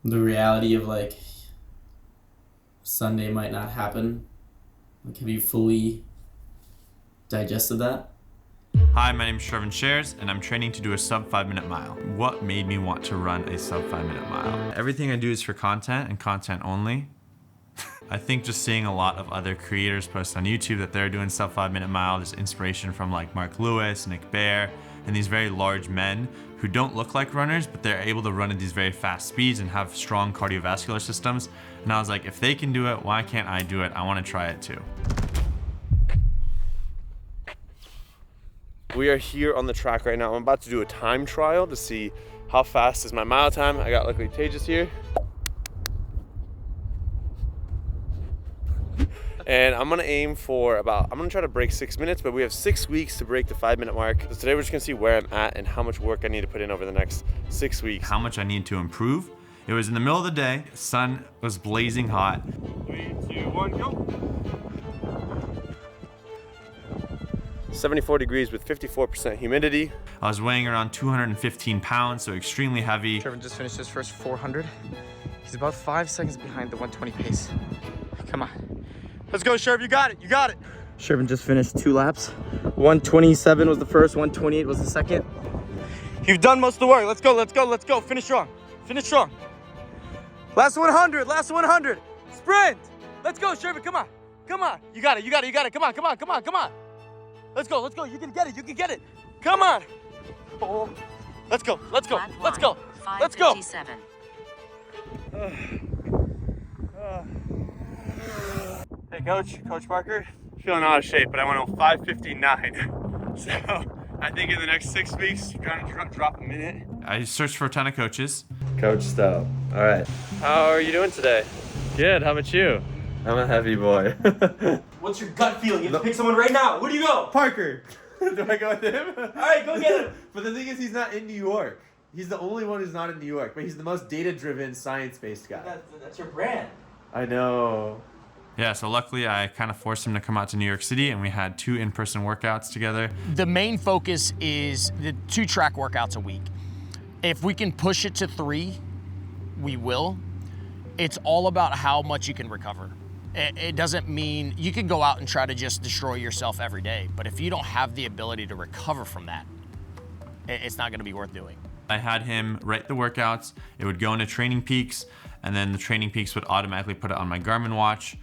the reality of like Sunday might not happen? Like, have you fully digested that? Hi, my name is Shervin, and I'm training to do a sub 5 minute mile. What made me want to run a sub 5 minute mile? Everything I do is for content and content only. I think just seeing a lot of other creators post on YouTube that they're doing sub 5 minute mile, there's inspiration from like Mark Lewis, Nick Bear, and these very large men who don't look like runners, but they're able to run at these very fast speeds and have strong cardiovascular systems. And I was like, if they can do it, why can't I do it? I want to try it too. We are here on the track right now. I'm about to do a time trial to see how fast is my mile time. I got luckily Tejas here. And I'm gonna aim for I'm gonna try to break 6 minutes, but we have 6 weeks to break the 5 minute mark. So today we're just gonna see where I'm at and how much work I need to put in over the next 6 weeks. How much I need to improve. It was in the middle of the day, sun was blazing hot. 3, 2, 1, go. 74 degrees with 54% humidity. I was weighing around 215 pounds, so extremely heavy. Shervin just finished his first 400. He's about 5 seconds behind the 120 pace. Come on. Let's go, Sherv, you got it, you got it. Shervin just finished 2 laps. 127 was the first, 128 was the second. You've done most of the work. Let's go, let's go, let's go. Finish strong, finish strong. Last 100, last 100. Sprint. Let's go, Shervin, come on. Come on, you got it, you got it, you got it. Come on, come on, come on, come on. Let's go, let's go. You can get it, you can get it. Come on. Oh. Let's go, let's go, let's go, let's go. Hey Coach Parker. Feeling out of shape, but I went on 5:59. So I think in the next 6 weeks, trying to drop a minute. I searched for a ton of coaches. Coach Stowe. All right. How are you doing today? Good, how about you? I'm a heavy boy. What's your gut feeling? You have to pick someone right now. Where do you go? Parker. Do I go with him? All right, go get him. But the thing is, he's not in New York. He's the only one who's not in New York, but he's the most data-driven, science-based guy. That's your brand. I know. Yeah, so luckily I kind of forced him to come out to New York City, and we had 2 in-person workouts together. The main focus is the 2 track workouts a week. If we can push it to 3, we will. It's all about how much you can recover. It doesn't mean you can go out and try to just destroy yourself every day, but if you don't have the ability to recover from that, it's not gonna be worth doing. I had him write the workouts, it would go into Training Peaks, and then the Training Peaks would automatically put it on my Garmin watch.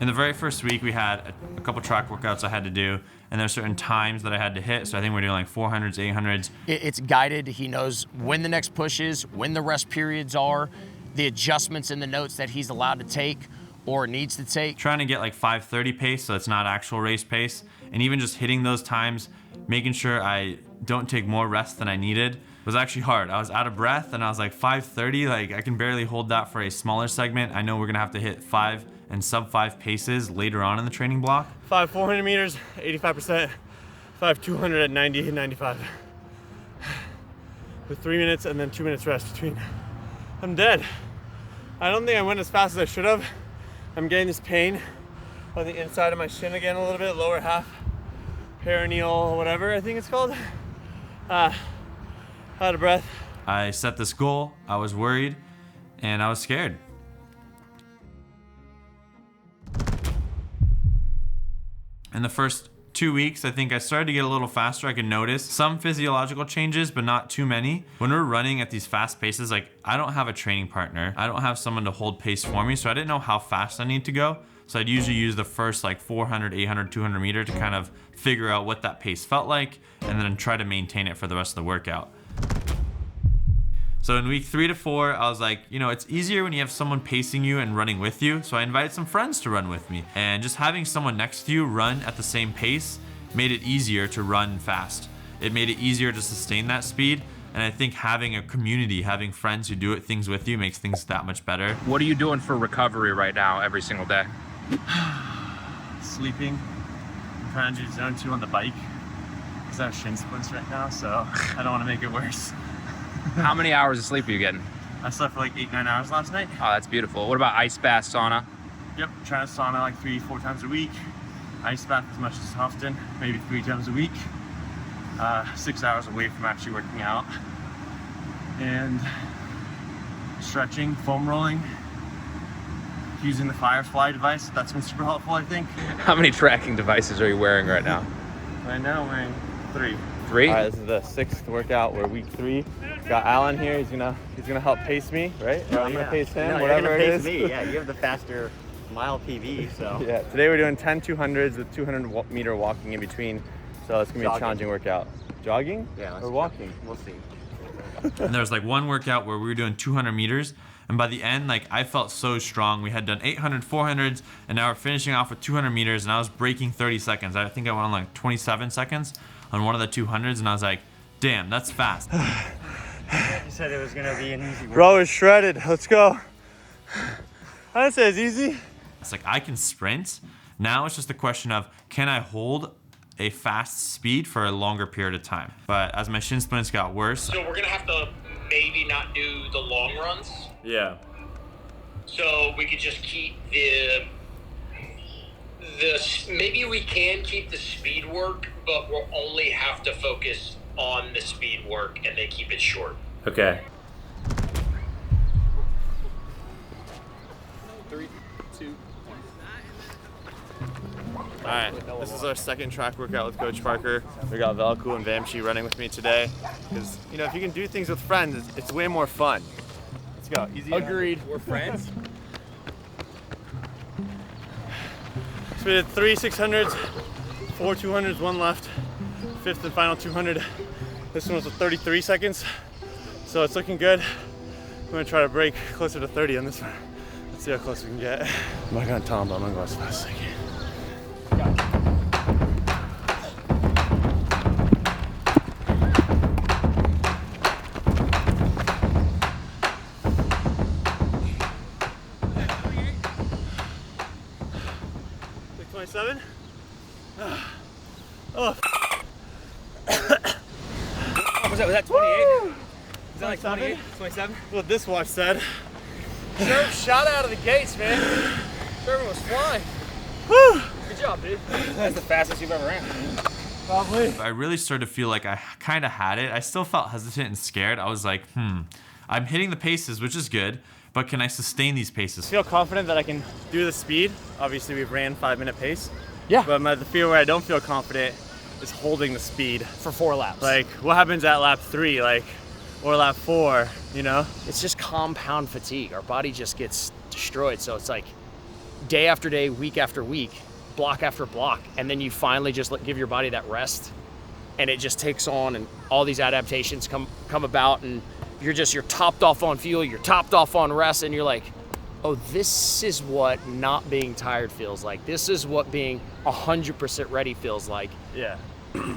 In the very first week, we had a couple track workouts I had to do, and there's certain times that I had to hit, so I think we're doing like 400s, 800s. It's guided. He knows when the next push is, when the rest periods are, the adjustments in the notes that he's allowed to take or needs to take. Trying to get like 5:30 pace, so it's not actual race pace, and even just hitting those times, making sure I don't take more rest than I needed, was actually hard. I was out of breath, and I was like 5:30, like I can barely hold that for a smaller segment. I know we're gonna have to hit 5 and sub 5 paces later on in the training block. 5 400 meters, 85%. 5 200 at 90 and 95. With 3 minutes and then 2 minutes rest between. I'm dead. I don't think I went as fast as I should have. I'm getting this pain on the inside of my shin again a little bit, lower half, perineal, whatever I think it's called. Out of breath. I set this goal, I was worried, and I was scared. In the first 2 weeks, I think I started to get a little faster. I could notice some physiological changes, but not too many. When we're running at these fast paces, like I don't have a training partner. I don't have someone to hold pace for me, so I didn't know how fast I need to go. So I'd usually use the first like 400, 800, 200 meter to kind of figure out what that pace felt like, and then try to maintain it for the rest of the workout. So in week 3 to 4, I was like, you know, it's easier when you have someone pacing you and running with you. So I invited some friends to run with me. And just having someone next to you run at the same pace made it easier to run fast. It made it easier to sustain that speed. And I think having a community, having friends who do things with you makes things that much better. What are you doing for recovery right now every single day? Sleeping. I'm trying to do zone 2 on the bike because I have shin splints right now, so I don't want to make it worse. How many hours of sleep are you getting? I slept for like 8-9 hours last night. Oh, that's beautiful. What about ice bath, sauna? Yep, trying to sauna like 3-4 times a week. Ice bath as much as often, maybe 3 times a week. 6 hours away from actually working out. and stretching, foam rolling, using the Firefly device. That's been super helpful, I think. How many tracking devices are you wearing right now? Right now I'm wearing 3. 3? All right, this is the 6th workout. We're week 3. Got Alan here. He's gonna help pace me, right? Or I'm gonna pace him, whatever it is. Me. Yeah, you have the faster mile PV, so. Yeah, today we're doing 10 200s with 200-meter walking in between. So it's gonna be a challenging workout. Jogging? Yeah. Or walking? We'll see. And there was like one workout where we were doing 200 meters. And by the end, like I felt so strong. We had done 800, 400s, and now we're finishing off with 200 meters. And I was breaking 30 seconds. I think I went on like 27 seconds on one of the 200s. And I was like, damn, that's fast. You said it was gonna be an easy work. Bro is shredded. Let's go. I didn't say it's easy. It's like I can sprint. Now it's just a question of, can I hold a fast speed for a longer period of time? But as my shin splints got worse. So we're gonna have to maybe not do the long runs. Yeah. So we could just keep the maybe we can keep the speed work, but we'll only have to focus on the speed work and then keep it short. Okay. 3, 2, 1. All right, this is our second track workout with Coach Parker. We got Velku and Vamshi running with me today. Because, you know, if you can do things with friends, it's way more fun. Let's go. Easy. Agreed. We're friends. So we did 3 600s, 4 200s, 1 left. 5th and final 200. This one was at 33 seconds. So it's looking good. I'm gonna try to break closer to 30 on this one. Let's see how close we can get. I'm not gonna tell him, but I'm gonna go as fast as I can. Like 27? Oh, Was that 28? Is that like 28? 27? that's what this watch said. Shot out of the gates, man. Shervin was flying. Woo! Good job, dude. That's the fastest you've ever ran. Probably. I really started to feel like I kind of had it. I still felt hesitant and scared. I was like, I'm hitting the paces, which is good, but can I sustain these paces? I feel confident that I can do the speed. Obviously, we've ran 5-minute pace. Yeah. But the fear where I don't feel confident is holding the speed. For 4 laps. Like, what happens at lap 3, like, or lap 4, you know? It's just compound fatigue. Our body just gets destroyed. So it's like day after day, week after week, block after block. And then you finally just give your body that rest. And it just takes on, and all these adaptations come about, and you're topped off on fuel, you're topped off on rest, and you're like, oh, this is what not being tired feels like. This is what being 100% ready feels like. Yeah.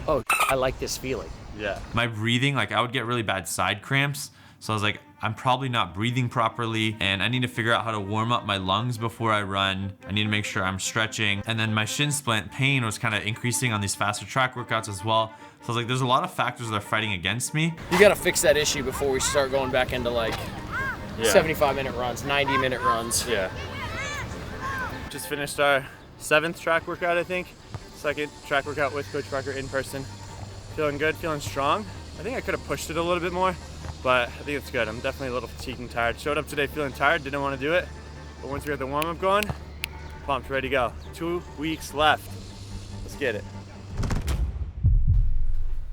Oh, I like this feeling. Yeah. My breathing, like I would get really bad side cramps. So I was like, I'm probably not breathing properly, and I need to figure out how to warm up my lungs before I run. I need to make sure I'm stretching. And then my shin splint pain was kind of increasing on these faster track workouts as well. So I was like, there's a lot of factors that are fighting against me. You gotta fix that issue before we start going back into like 75-minute runs, 90-minute runs. Yeah. Just finished our 7th track workout, I think. 2nd track workout with Coach Parker in person. Feeling good, feeling strong. I think I could have pushed it a little bit more, but I think it's good. I'm definitely a little fatigued and tired. Showed up today feeling tired, didn't want to do it. But once we got the warm-up going, pumped, ready to go. 2 weeks left. Let's get it.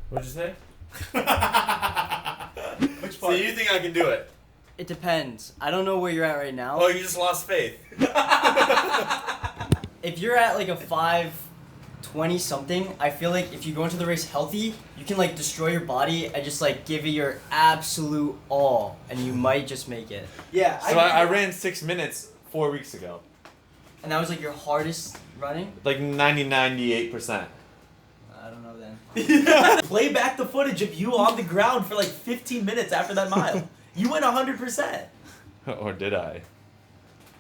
What'd you say? Which part? So you think I can do it? It depends. I don't know where you're at right now. Oh, you just lost faith. If you're at like a 5:20 something, I feel like if you go into the race healthy, you can like destroy your body and just like give it your absolute all, and you might just make it. Yeah. So I ran 6 minutes 4 weeks ago. And that was like your hardest running? Like 98%. I don't know then. Play back the footage of you on the ground for like 15 minutes after that mile. You went 100%. Or did I?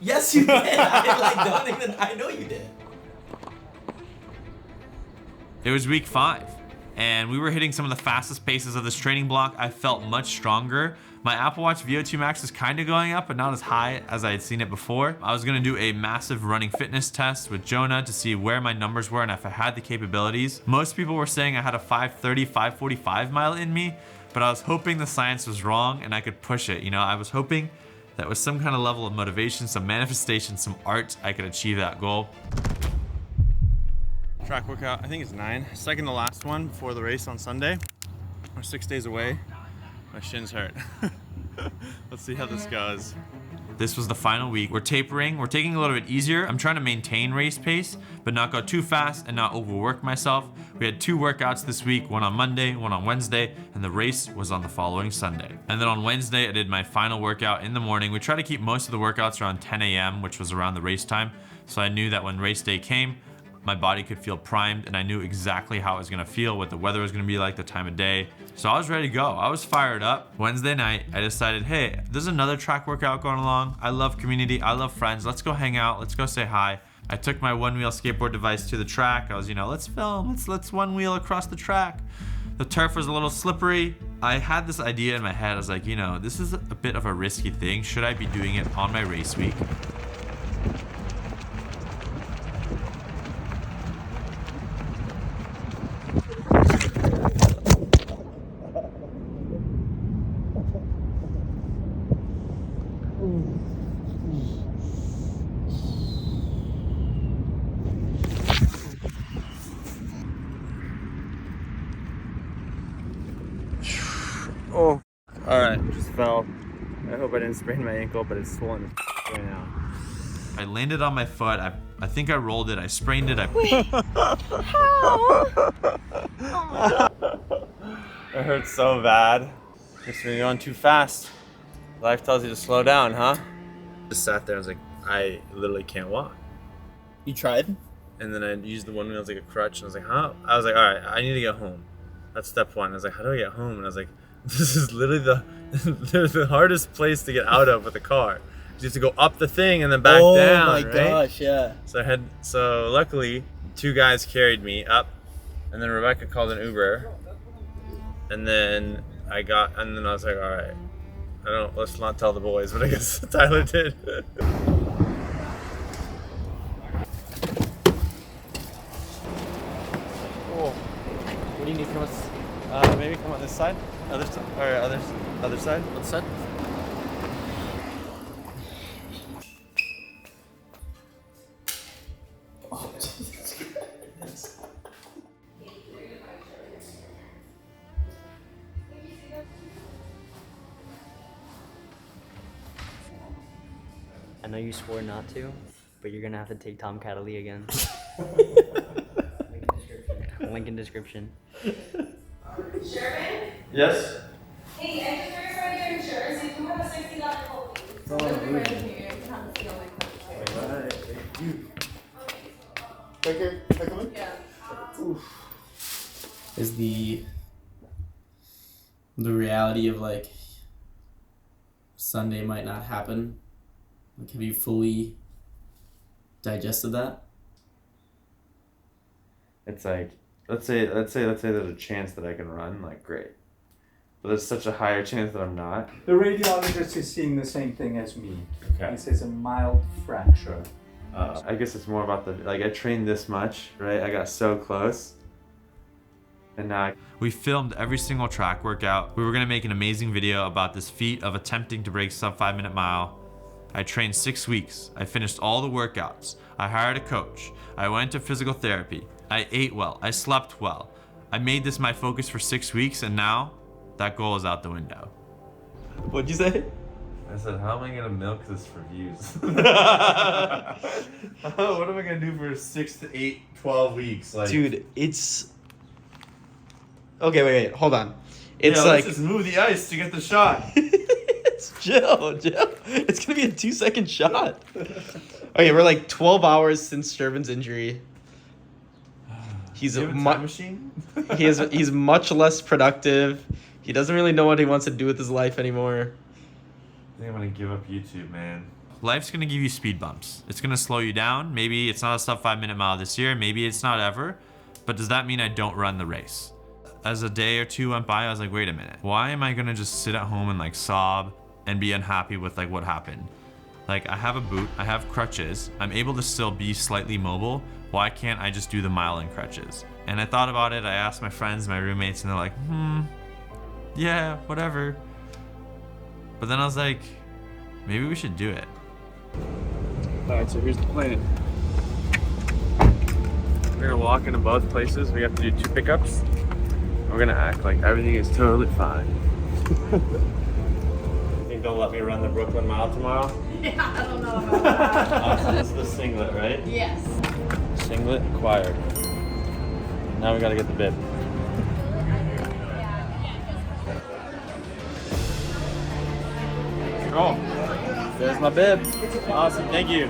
Yes, you did. I know you did. It was week 5, and we were hitting some of the fastest paces of this training block. I felt much stronger. My Apple Watch VO2 max is kind of going up, but not as high as I had seen it before. I was gonna do a massive running fitness test with Jonah to see where my numbers were and if I had the capabilities. Most people were saying I had a 5:30, 5:45 mile in me, but but I was hoping the science was wrong and I could push it. You know, I was hoping that with some kind of level of motivation, some manifestation, some art, I could achieve that goal. Track workout, I think it's 9. Second to last one before the race on Sunday. We're 6 days away. My shin's hurt. Let's see how this goes. This was the final week. We're tapering, we're taking a little bit easier. I'm trying to maintain race pace, but not go too fast and not overwork myself. We had 2 workouts this week, one on Monday, one on Wednesday, and the race was on the following Sunday. And then on Wednesday, I did my final workout in the morning. We try to keep most of the workouts around 10 a.m., which was around the race time. So I knew that when race day came, my body could feel primed and I knew exactly how it was gonna feel, what the weather was gonna be like, the time of day. So I was ready to go. I was fired up. Wednesday night, I decided, hey, there's another track workout going along. I love community, I love friends. Let's go hang out, let's go say hi. I took my one-wheel skateboard device to the track. I was, let's film, let's one wheel across the track. The turf was a little slippery. I had this idea in my head. I was like, this is a bit of a risky thing. Should I be doing it on my race week? Oh, all right, just fell. I hope I didn't sprain my ankle, but it's swollen right now. I landed on my foot. I think I rolled it. I sprained it. It hurts so bad. Just when you're going too fast, life tells you to slow down, huh? Just sat there. I was like, I literally can't walk. You tried? And then I used the one wheel as like a crutch, and I was like, huh? I was like, all right, I need to get home. That's step 1. I was like, how do I get home? And I was like, this is literally the hardest place to get out of with a car. You have to go up the thing and then back down. Oh my right? gosh, yeah. So luckily 2 guys carried me up, and then Rebecca called an Uber, and then I was like, all right, let's not tell the boys, but I guess Tyler did. Oh, what do you need from us? Maybe come on this side, other side. What side? Oh, Jesus Christ. I know you swore not to, but you're gonna have to take Tom Cataly again. Link in description. Shervin? Yes? Hey, I just verified your insurance. You do have a $60 quote. It'll be right here. You can have the only question. Alright, thank you. Okay. Can I come in? Yeah. Is the reality of like Sunday might not happen? Like, have you fully digested that? It's like, let's say there's a chance that I can run, like great. But there's such a higher chance that I'm not. The radiologist is seeing the same thing as me. Okay. He says a mild fracture. I guess it's more about I trained this much, right? I got so close. And now we filmed every single track workout. We were gonna make an amazing video about this feat of attempting to break sub 5 minute mile. I trained 6 weeks. I finished all the workouts. I hired a coach. I went to physical therapy. I ate well. I slept well. I made this my focus for 6 weeks, and now that goal is out the window. What'd you say? I said, how am I gonna milk this for views? What am I gonna do for 6 to 8, 12 weeks? Like, dude, it's... Okay, wait, hold on. It's let's just move the ice to get the shot. It's chill. It's gonna be a 2-second shot. Okay, we're like 12 hours since Shervin's injury. He's Do you have a time machine? he's much less productive. He doesn't really know what he wants to do with his life anymore. I think I'm gonna give up YouTube, man. Life's gonna give you speed bumps. It's gonna slow you down. Maybe it's not a sub 5 minute mile this year. Maybe it's not ever. But does that mean I don't run the race? As a day or 2 went by, I was like, wait a minute. Why am I gonna just sit at home and like sob and be unhappy with like what happened? Like, I have a boot, I have crutches. I'm able to still be slightly mobile. Why can't I just do the mile in crutches? And I thought about it. I asked my friends, my roommates, and they're like, yeah, whatever. But then I was like, maybe we should do it. Alright, so here's the plan. We're gonna walk into both places. We have to do 2 pickups. We're gonna act like everything is totally fine. You think they'll let me run the Brooklyn Mile tomorrow? Yeah, I don't know about that. Awesome, this is the singlet, right? Yes. Singlet acquired. Now we gotta get the bib. Oh, there's my bib. Awesome, thank you.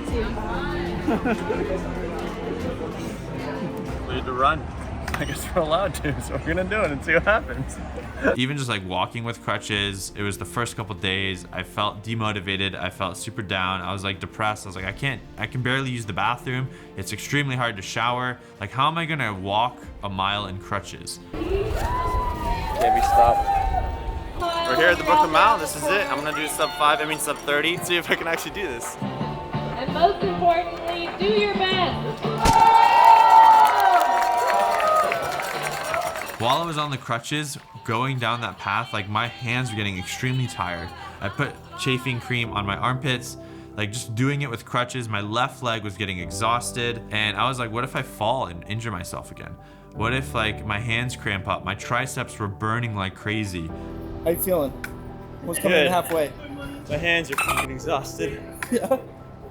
We need to run. I guess we're allowed to, so we're gonna do it and see what happens. Even just like walking with crutches, it was the first couple days. I felt demotivated. I felt super down. I was like depressed. I was like, I can barely use the bathroom. It's extremely hard to shower. Like, how am I gonna walk a mile in crutches? Can't be stopped. We're here at the Brooklyn Mile. This is it. I'm gonna do sub 30. See if I can actually do this. And most importantly, do your best. While I was on the crutches, going down that path, like my hands were getting extremely tired. I put chafing cream on my armpits, like just doing it with crutches. My left leg was getting exhausted, and I was like, what if I fall and injure myself again? What if like my hands cramp up? My triceps were burning like crazy. How you feeling? What's coming in halfway? My hands are fucking exhausted.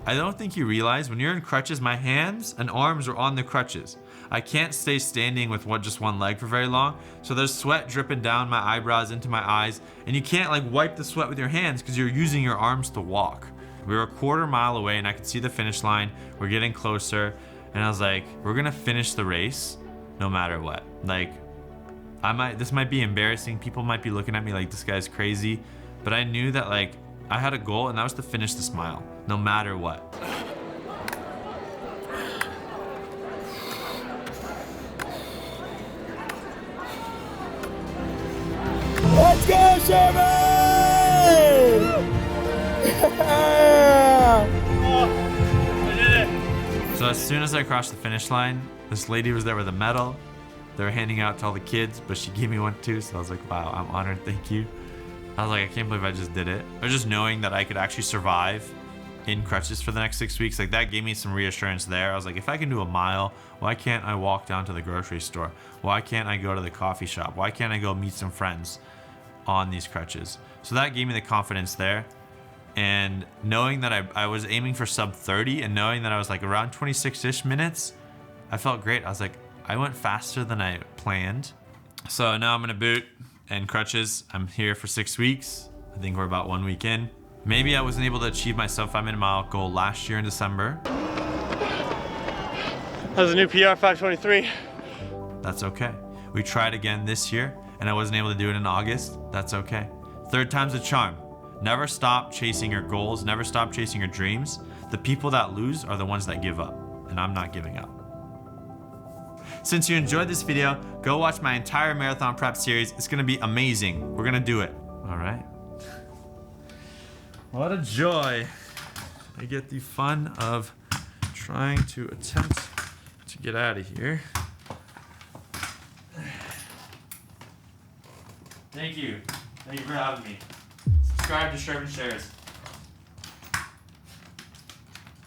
I don't think you realize when you're in crutches, my hands and arms are on the crutches. I can't stay standing with just one leg for very long, so there's sweat dripping down my eyebrows into my eyes, and you can't like wipe the sweat with your hands because you're using your arms to walk. We were a quarter mile away and I could see the finish line. We're getting closer, and I was like, we're gonna finish the race no matter what. Like, this might be embarrassing. People might be looking at me like this guy's crazy, but I knew that like I had a goal, and that was to finish this mile no matter what. Let's go, Shervin! So as soon as I crossed the finish line, this lady was there with a medal. They were handing out to all the kids, but she gave me one too, so I was like, wow, I'm honored, thank you. I was like, I can't believe I just did it. Or just knowing that I could actually survive in crutches for the next 6 weeks, like that gave me some reassurance there. I was like, if I can do a mile, why can't I walk down to the grocery store? Why can't I go to the coffee shop? Why can't I go meet some friends on these crutches? So that gave me the confidence there. And knowing that I was aiming for sub 30 and knowing that I was like around 26-ish minutes, I felt great. I was like, I went faster than I planned. So now I'm gonna boot and crutches. I'm here for 6 weeks. I think we're about 1 week in. Maybe I wasn't able to achieve my sub 5 minute mile goal last year in December. That was a new PR, 5:23. That's okay. We tried again this year and I wasn't able to do it in August. That's okay. 3rd time's a charm. Never stop chasing your goals. Never stop chasing your dreams. The people that lose are the ones that give up, and I'm not giving up. Since you enjoyed this video, go watch my entire marathon prep series. It's gonna be amazing. We're gonna do it. All right. What a joy. I get the fun of trying to attempt to get out of here. Thank you. Thank you for having me. Subscribe to Shervin Shares.